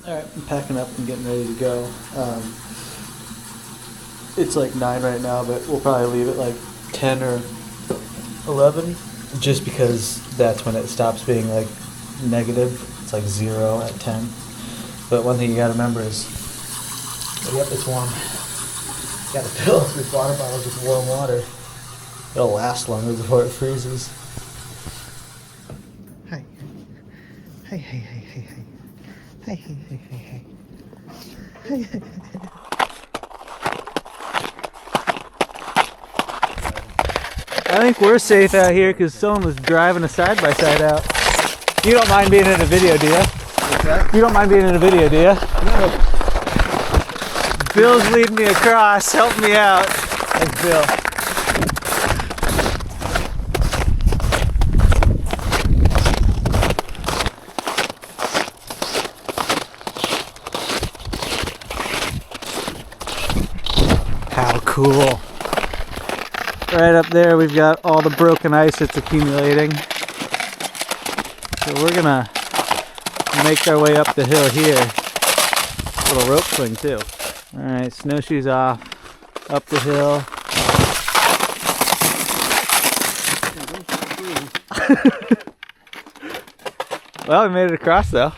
Alright, I'm packing up and getting ready to go. It's like 9 right now, but we'll probably leave it like 10 or 11, just because that's when it stops being like negative. It's like 0 at 10. But one thing you gotta remember is, yep, it's warm. You gotta fill this water bottle with warm water. It'll last longer before it freezes. Hi. Hey, hey, hey, hey, hey. Hey, hey, hey, hey, hey. Hey, hey, hey. I think we're safe out here because someone was driving a side-by-side out. You don't mind being in a video, do you? What's that? You don't mind being in a video, do you? No. Bill's leading me across, helping me out. Thanks, Bill. How cool. Right up there we've got all the broken ice that's accumulating. So we're gonna make our way up the hill here. Little rope swing too. Alright, snowshoes off, up the hill. Well, we made it across though.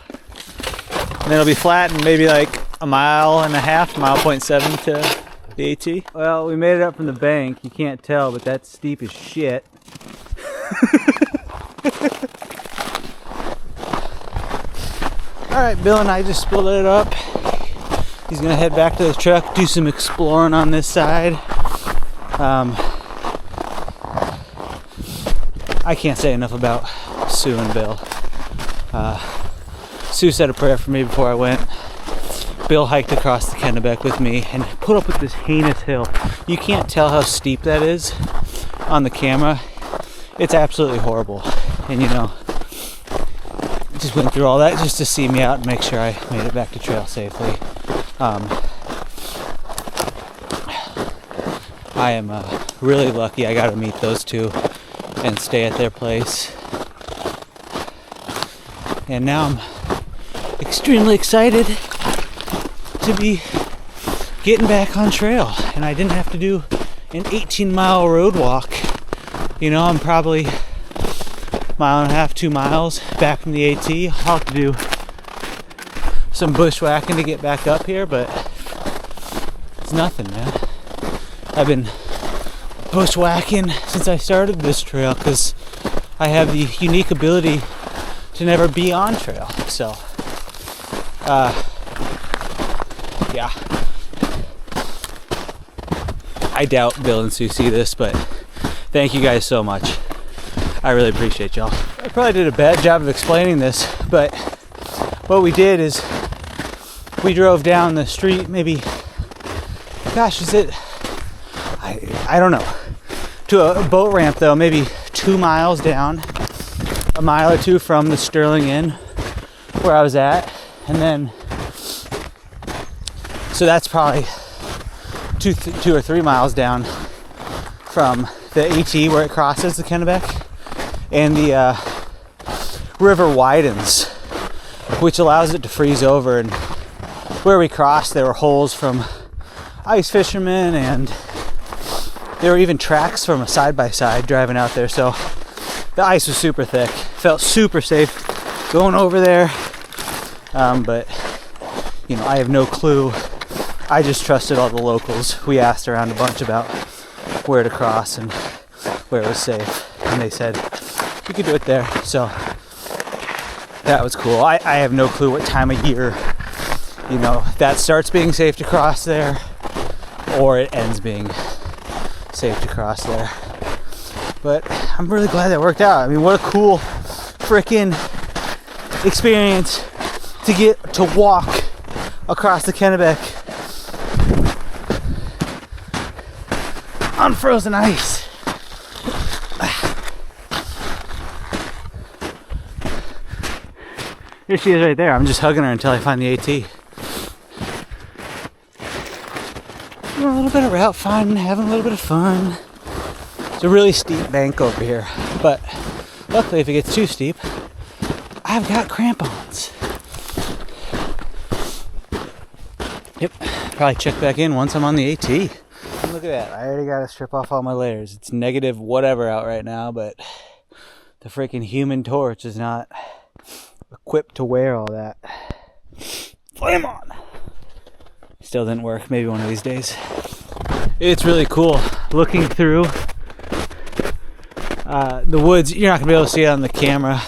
And it'll be flat in maybe like a mile and a half, mile 0.7 to the AT. Well, we made it up from the bank. You can't tell, but that's steep as shit. Alright, Bill and I just split it up. He's gonna head back to the truck, do some exploring on this side. I can't say enough about Sue and Bill. Sue said a prayer for me before I went. Bill hiked across the Kennebec with me and put up with this heinous hill. You can't tell how steep that is on the camera. It's absolutely horrible. And you know, just went through all that just to see me out and make sure I made it back to trail safely. I am really lucky I got to meet those two and stay at their place. And now I'm extremely excited to be getting back on trail, and I didn't have to do an 18-mile road walk. You know, I'm probably a mile and a half, 2 miles back from the AT. I'll have to do some bushwhacking to get back up here, but it's nothing, man. I've been bushwhacking since I started this trail because I have the unique ability to never be on trail. So yeah, I doubt Bill and Sue see this, but thank you guys so much. I really appreciate y'all. I probably did a bad job of explaining this, but what we did is we drove down the street, maybe, gosh, is it, I don't know, to a boat ramp though, maybe 2 miles down, a mile or two from the Sterling Inn where I was at, and then so that's probably 2 or 3 miles down from the AT where it crosses the Kennebec, and the river widens, which allows it to freeze over. And where we crossed, there were holes from ice fishermen, and there were even tracks from a side-by-side driving out there. So the ice was super thick. Felt super safe going over there, but you know, I have no clue. I just trusted all the locals. We asked around a bunch about where to cross and where it was safe, and they said you could do it there. So that was cool. I have no clue what time of year, you know, that starts being safe to cross there, or it ends being safe to cross there. But I'm really glad that worked out. I mean, what a cool freaking experience to get to walk across the Kennebec on frozen ice. Here she is right there. I'm just hugging her until I find the AT. A little bit of route finding, having a little bit of fun. It's a really steep bank over here, but luckily if it gets too steep, I've got crampons. Yep, probably check back in once I'm on the AT. Look at that, I already got to strip off all my layers. It's negative whatever out right now, but the freaking Human Torch is not equipped to wear all that. Flame on! Still didn't work, maybe one of these days. It's really cool looking through the woods. You're not going to be able to see it on the camera,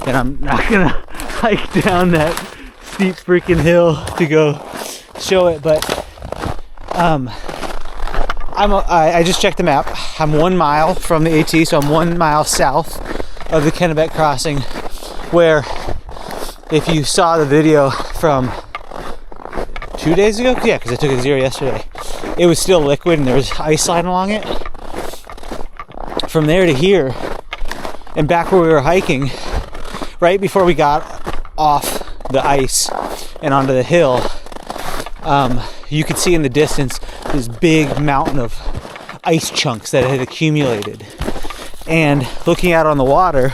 and I'm not going to hike down that steep freaking hill to go show it, but I just checked the map. I'm 1 mile from the AT, so I'm 1 mile south of the Kennebec crossing, where if you saw the video from 2 days ago, yeah, because I took a zero yesterday, it was still liquid and there was ice sliding along it. From there to here and back where we were hiking, right before we got off the ice and onto the hill, you could see in the distance this big mountain of ice chunks that had accumulated. And looking out on the water,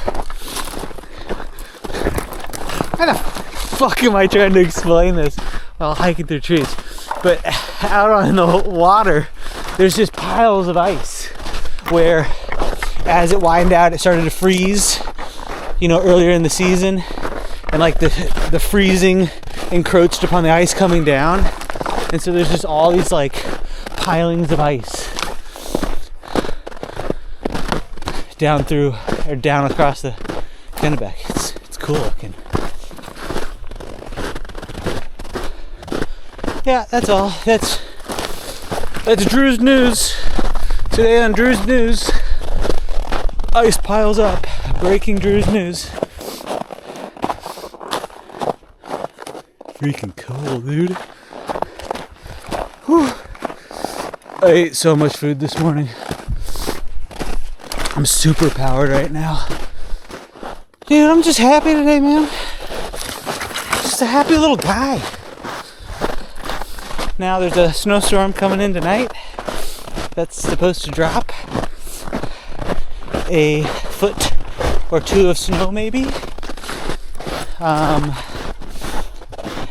how the fuck am I trying to explain this while hiking through trees? But out on the water, there's just piles of ice where as it widened out, it started to freeze, you know, earlier in the season. And like the freezing encroached upon the ice coming down. And so there's just all these like pilings of ice down through, or down across the Kennebec. It's cool looking. Yeah, that's all. That's Drew's news. Today on Drew's news, ice piles up. Breaking Drew's news. Freaking cool, dude. Whew. I ate so much food this morning. I'm super powered right now. Dude, I'm just happy today, man. Just a happy little guy. Now there's a snowstorm coming in tonight that's supposed to drop a foot or two of snow maybe.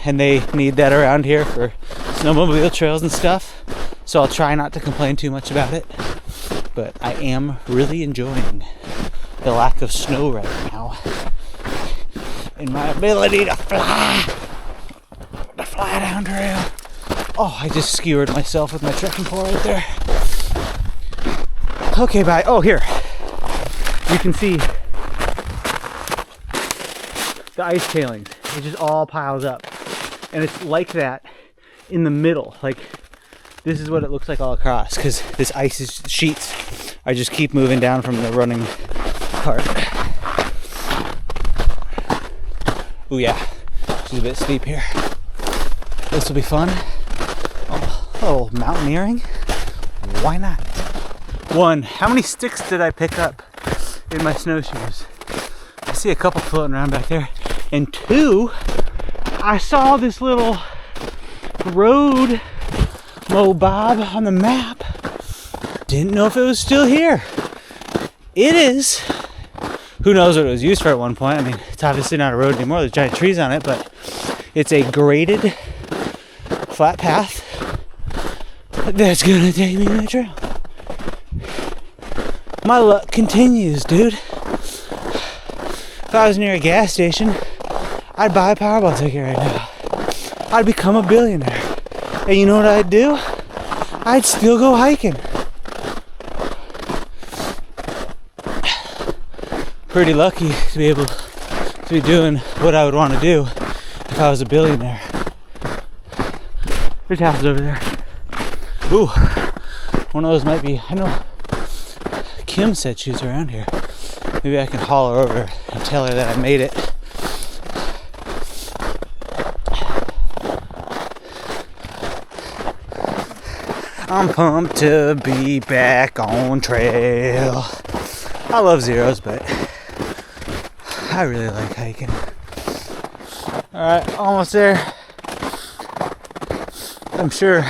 And they need that around here for snowmobile trails and stuff. So I'll try not to complain too much about it. But I am really enjoying the lack of snow right now. And my ability to fly down trail. Oh, I just skewered myself with my trekking pole right there. Okay, bye. Oh, here. You can see the ice tailings. It just all piles up. And it's like that in the middle. Like, this is what it looks like all across, because this ice is sheets. I just keep moving down from the running part. Ooh, yeah. She's a bit steep here. This will be fun. Oh, mountaineering? Why not? 1, how many sticks did I pick up in my snowshoes? I see a couple floating around back there. And 2, I saw this little road mobob on the map. Didn't know if it was still here. It is. Who knows what it was used for at one point. I mean, it's obviously not a road anymore. There's giant trees on it, but it's a graded flat path that's gonna take me to the trail. My luck continues, dude. If I was near a gas station, I'd buy a Powerball ticket right now. I'd become a billionaire. And you know what I'd do? I'd still go hiking. Pretty lucky to be able to be doing what I would want to do if I was a billionaire. There's houses over there. Ooh, one of those might be, I know Kim said she was around here. Maybe I can haul her over and tell her that I made it. I'm pumped to be back on trail. I love zeros, but I really like hiking. Alright, almost there. I'm sure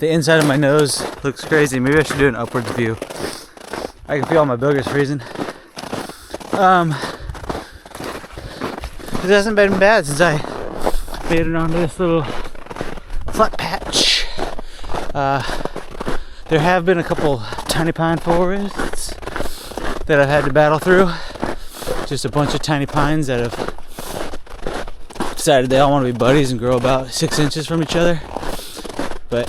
the inside of my nose looks crazy. Maybe I should do an upwards view. I can feel all my boogers freezing. It hasn't been bad since I made it onto this little flat patch. There have been a couple tiny pine forests that I've had to battle through. Just a bunch of tiny pines that have decided they all want to be buddies and grow about 6 inches from each other. But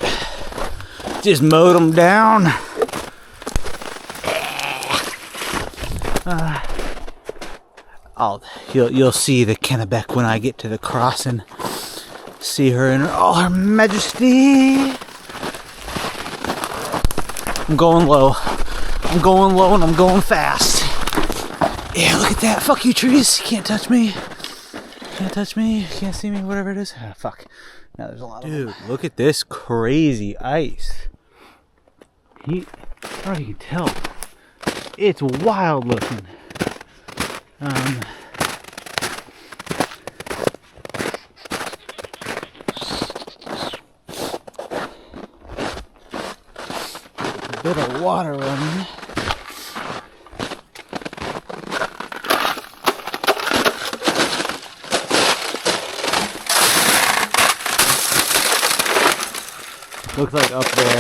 just mowed them down. You'll see the Kennebec when I get to the crossing. See her in all her majesty. I'm going low. I'm going low and I'm going fast. Yeah, look at that. Fuck you, trees. You can't touch me. Can't touch me. Can't see me. Whatever it is. Ah, fuck. Now there's a lot of them. Dude, look at this crazy ice. I don't know if you can tell. It's wild looking. A bit of water running. Looks like up there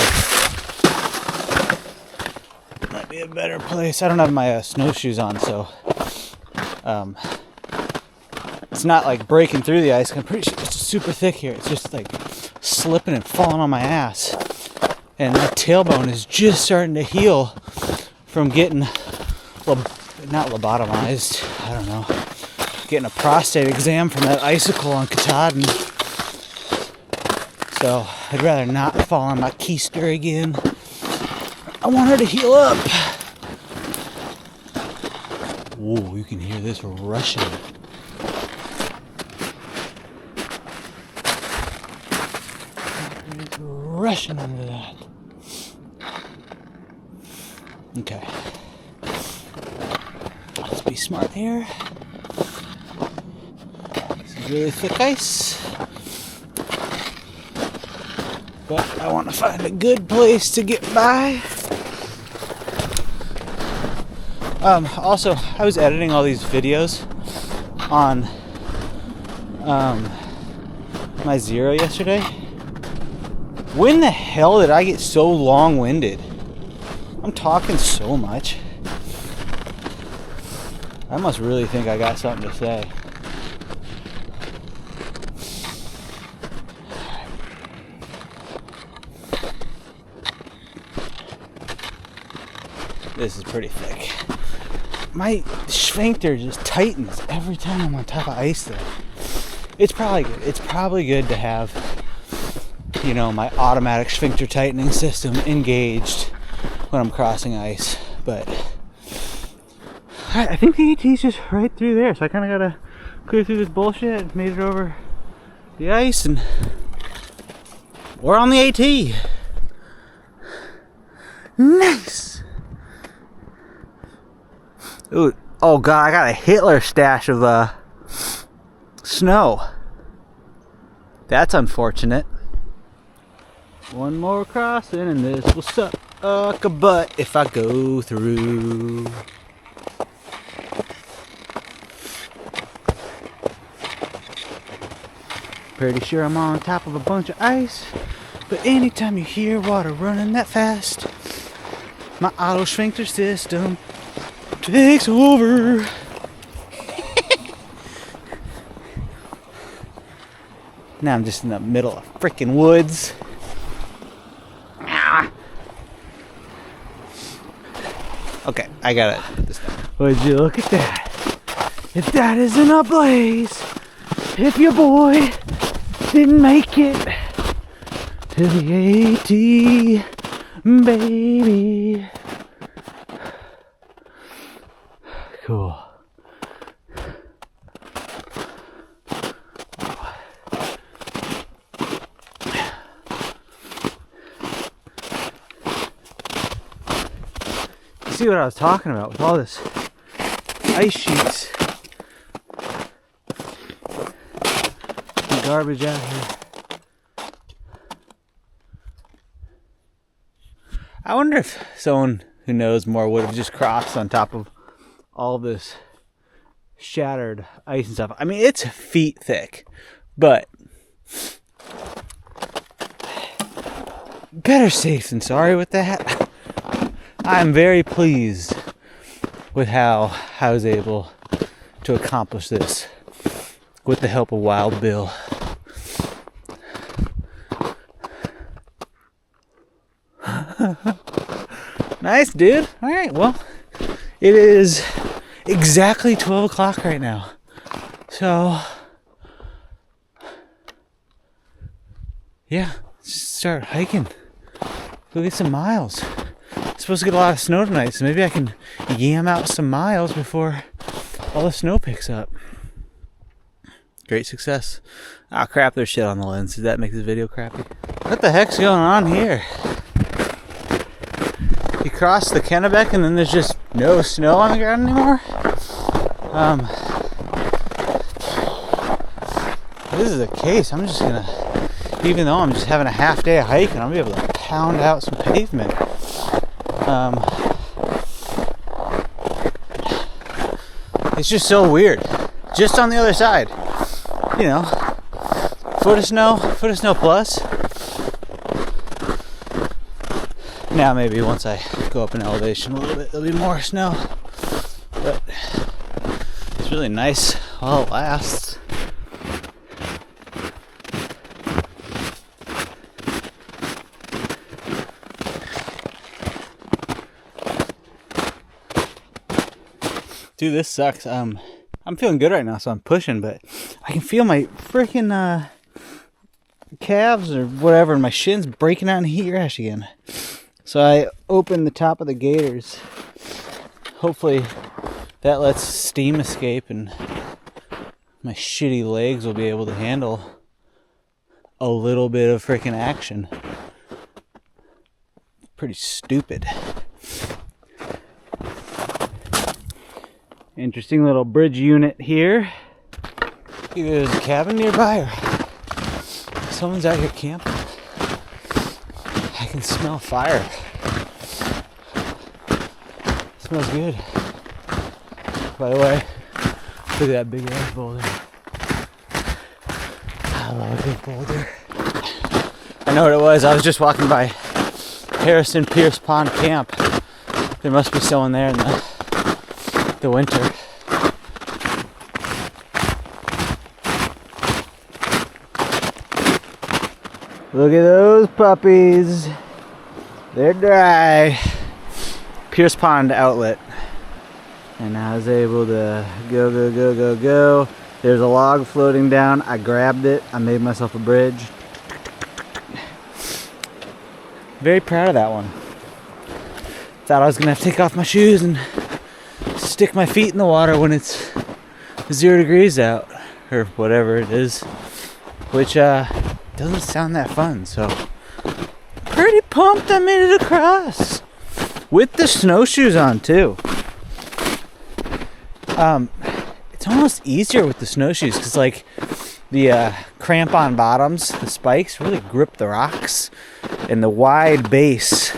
might be a better place. I don't have my snowshoes on, so it's not like breaking through the ice. I'm pretty sure it's super thick here. It's just like slipping and falling on my ass. And my tailbone is just starting to heal from getting, not lobotomized, I don't know, getting a prostate exam from that icicle on Katahdin. So I'd rather not fall on my keister again. I want her to heal up. Whoa, you can hear this rushing. It's rushing under that. Okay. Let's be smart here. This is really thick ice. But I want to find a good place to get by. Also, I was editing all these videos on my Zero yesterday. When the hell did I get so long-winded? I'm talking so much. I must really think I got something to say. This is pretty thick. My sphincter just tightens every time I'm on top of ice though. It's probably good. It's probably good to have, you know, my automatic sphincter tightening system engaged when I'm crossing ice. But I think the AT's just right through there. So I kind of gotta clear through this bullshit. Made it over the ice and we're on the AT. Nice. Ooh, oh god, I got a Hitler stash of snow. That's unfortunate. One more crossing and this will suck a butt if I go through. Pretty sure I'm on top of a bunch of ice, but anytime you hear water running that fast, my auto sphincter system takes over. Now I'm just in the middle of freaking woods. Okay, I gotta put this down. Would you look at that? If that isn't a blaze, if your boy didn't make it to the AT, baby. Cool. You see what I was talking about with all this ice sheets and garbage out here. I wonder if someone who knows more would have just crossed on top of all this shattered ice and stuff. I mean, it's feet thick, but better safe than sorry with that. I'm very pleased with how I was able to accomplish this with the help of Wild Bill. Nice, dude. All right, well, it is exactly 12 o'clock right now. So, yeah, just start hiking. Go get some miles. I'm supposed to get a lot of snow tonight, so maybe I can yam out some miles before all the snow picks up. Great success. Oh crap, there's shit on the lens. Did that make this video crappy? What the heck's going on here? You cross the Kennebec and then there's just no snow on the ground anymore? If this is the case, I'm just gonna, even though I'm just having a half day of hiking, I'll be able to pound out some pavement. It's just so weird. Just on the other side, you know, foot of snow plus. Now maybe once I go up in elevation a little bit, there'll be more snow. But it's really nice while it lasts. Dude, this sucks. I'm feeling good right now, so I'm pushing, but I can feel my freaking calves or whatever, and my shins breaking out in heat rash again. So I opened the top of the gaiters. Hopefully that lets steam escape and my shitty legs will be able to handle a little bit of freaking action. Pretty stupid. Interesting little bridge unit here. Either there's a cabin nearby or someone's out here camping. I can smell fire. Smells good. By the way, look at that big ass boulder. I love a big boulder. I know what it was. I was just walking by Harrison Pierce Pond Camp. There must be someone there in the winter. Look at those puppies. They're dry. Pierce Pond outlet. And I was able to go. There's a log floating down. I grabbed it. I made myself a bridge. Very proud of that one. Thought I was gonna have to take off my shoes and stick my feet in the water when it's 0 degrees out. Or whatever it is. Which doesn't sound that fun, so pretty pumped I made it across with the snowshoes on too. It's almost easier with the snowshoes because like the cramp-on bottoms, the spikes really grip the rocks, and the wide base,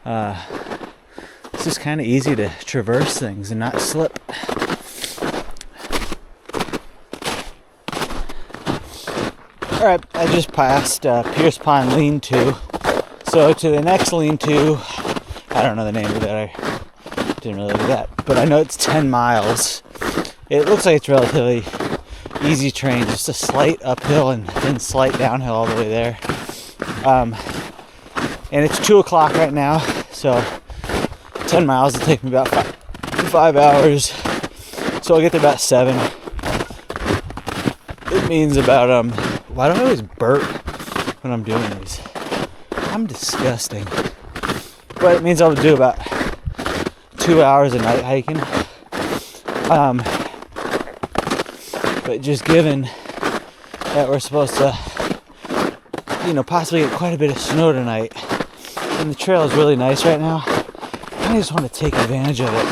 it's just kind of easy to traverse things and not slip. Alright, I just passed Pierce Pond Lean-To. So to the next Lean-To, I don't know the name of it, I didn't really look at that, but I know it's 10 miles. It looks like it's relatively easy terrain, just a slight uphill and then slight downhill all the way there. And it's 2 o'clock right now, so 10 miles will take me about 5 hours. So I'll get there about 7. It means about, why do I always burp when I'm doing these? I'm disgusting. But it means I'll do about 2 hours of night hiking. But just given that we're supposed to, possibly get quite a bit of snow tonight, and the trail is really nice right now, I just want to take advantage of it.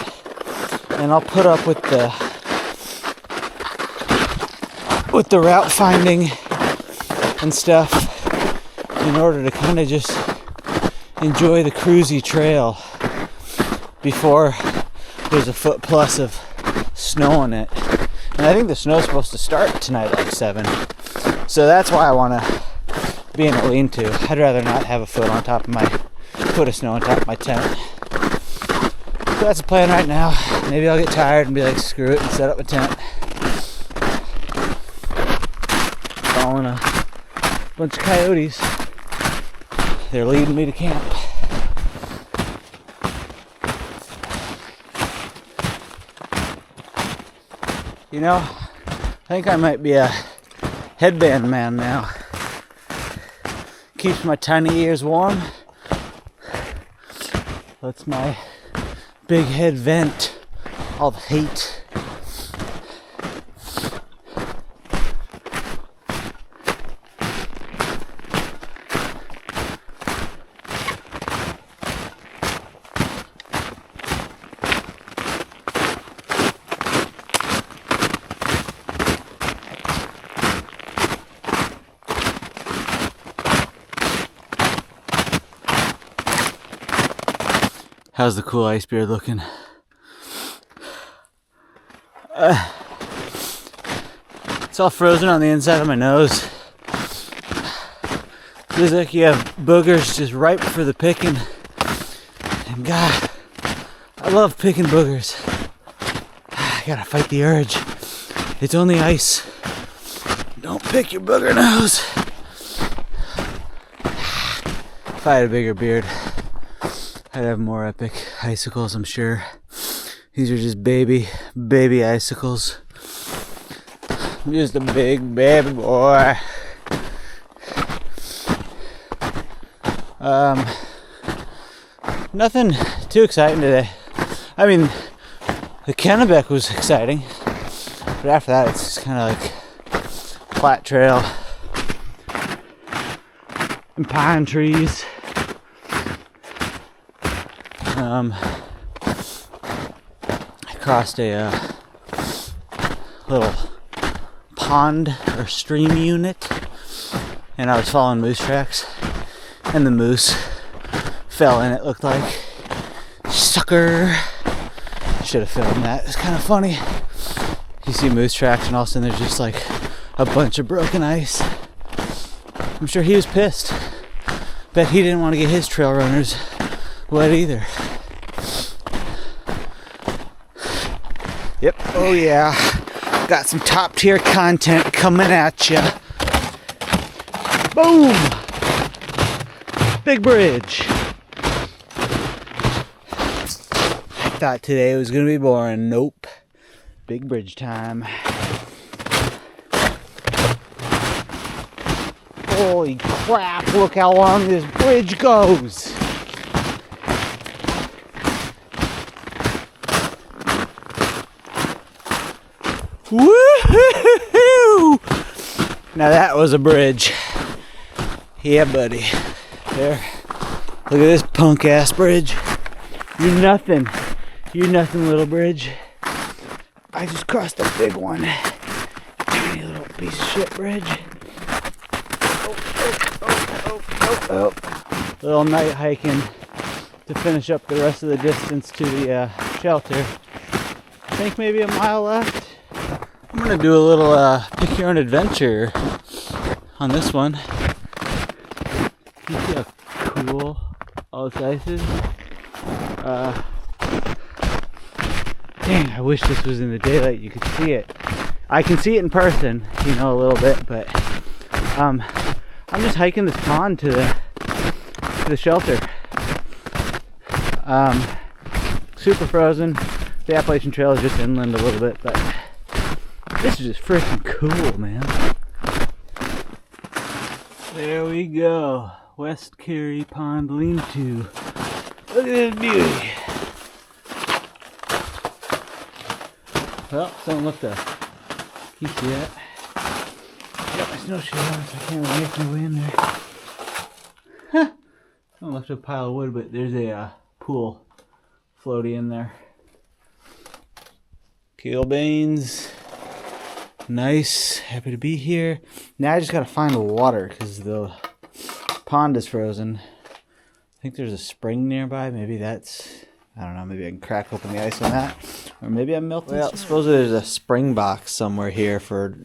And I'll put up with the route finding and stuff in order to kind of just enjoy the cruisy trail before there's a foot plus of snow on it. And I think the snow's supposed to start tonight at like 7. So that's why I want to being a lean-to. I'd rather not have a foot of snow on top of my tent. So that's the plan right now. Maybe I'll get tired and be like, screw it, and set up a tent. Following a bunch of coyotes. They're leading me to camp. You know, I think I might be a headband man now. Keeps my tiny ears warm. Lets my big head vent all the hate. How's the cool ice beard looking? It's all frozen on the inside of my nose. Feels like you have boogers just ripe for the picking. And God, I love picking boogers. I gotta fight the urge. It's only ice. Don't pick your booger nose. If I had a bigger beard, I'd have more epic icicles, I'm sure. These are just baby icicles. I'm just a big baby boy. Nothing too exciting today. I mean, the Kennebec was exciting, but after that it's just kind of like flat trail and pine trees. I crossed a little pond or stream unit, and I was following moose tracks, and the moose fell in it, looked like. Sucker! Should have filmed that. It's kind of funny. You see moose tracks, and all of a sudden there's just like a bunch of broken ice. I'm sure he was pissed. Bet he didn't want to get his trail runners wet either. Yep, oh yeah. Got some top tier content coming at ya. Boom! Big bridge. I thought today was gonna be boring. Nope. Big bridge time. Holy crap, look how long this bridge goes. Woo-hoo-hoo-hoo! Now that was a bridge. Yeah, buddy. There. Look at this punk ass bridge. You're nothing. You're nothing, little bridge. I just crossed a big one. Tiny little piece of shit bridge. Oh. Little night hiking to finish up the rest of the distance to the shelter. I think maybe a mile left. I'm gonna do a little pick your own adventure on this one. You see how cool all this ice is? Dang, I wish this was in the daylight. You could see it. I can see it in person, you know, a little bit, but I'm just hiking this pond to the shelter. Super frozen. The Appalachian Trail is just inland a little bit, but this is just freaking cool, man. There we go. West Carey Pond Lean-To. Look at this beauty. Well, someone left a... Can you see that? I got my snowshoe on, so I can't really make my way in there. Huh. Someone left a pile of wood, but there's a pool floaty in there. Kale beans. Nice. Happy to be here. Now I just gotta find water because the pond is frozen. I think there's a spring nearby. Maybe that's... I don't know. Maybe I can crack open the ice on that. Or maybe I'm melting. Well, supposedly there's a spring box somewhere here for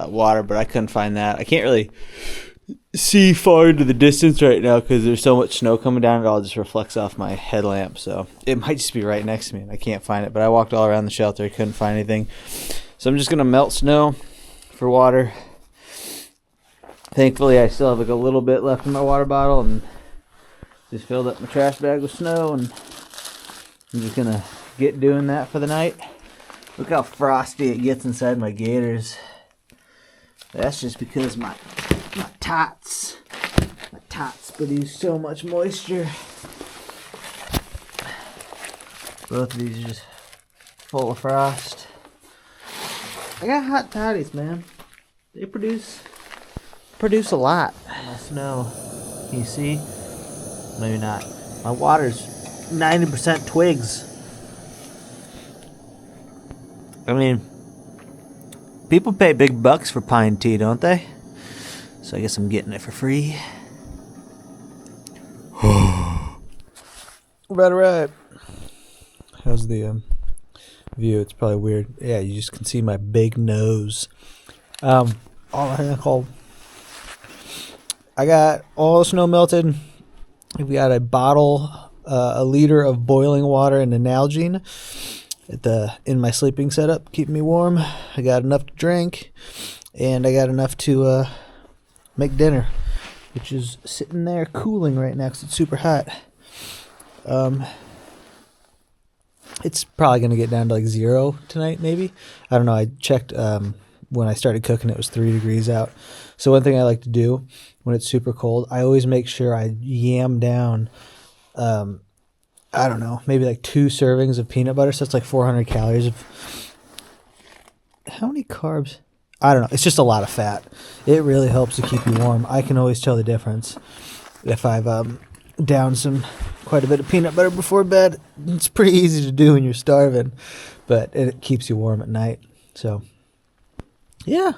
water, but I couldn't find that. I can't really see far into the distance right now because there's so much snow coming down. It all just reflects off my headlamp, so it might just be right next to me and I can't find it. But I walked all around the shelter, couldn't find anything, so I'm just gonna melt snow for water. Thankfully, I still have like a little bit left in my water bottle, and just filled up my trash bag with snow, and I'm just gonna get doing that for the night. Look how frosty it gets inside my gaiters. That's just because my tots produce so much moisture. Both of these are just full of frost. I got hot toddies, man. They produce a lot. My snow, can you see? Maybe not. My water's 90% twigs. I mean, people pay big bucks for pine tea, don't they? So I guess I'm getting it for free. Right. How's the view? It's probably weird. Yeah, you just can see my big nose. I got all the snow melted. We got a bottle, a liter of boiling water and an Nalgene in my sleeping setup, keeping me warm. I got enough to drink, and I got enough to make dinner, which is sitting there cooling right now because it's super hot. It's probably going to get down to like 0 tonight, maybe. I don't know. I checked when I started cooking, it was 3 degrees out. So one thing I like to do when it's super cold, I always make sure I yam down, I don't know, maybe like 2 servings of peanut butter. So that's like 400 calories of... How many carbs? I don't know. It's just a lot of fat. It really helps to keep you warm. I can always tell the difference if I've downed quite a bit of peanut butter before bed. It's pretty easy to do when you're starving, but it keeps you warm at night. So, yeah.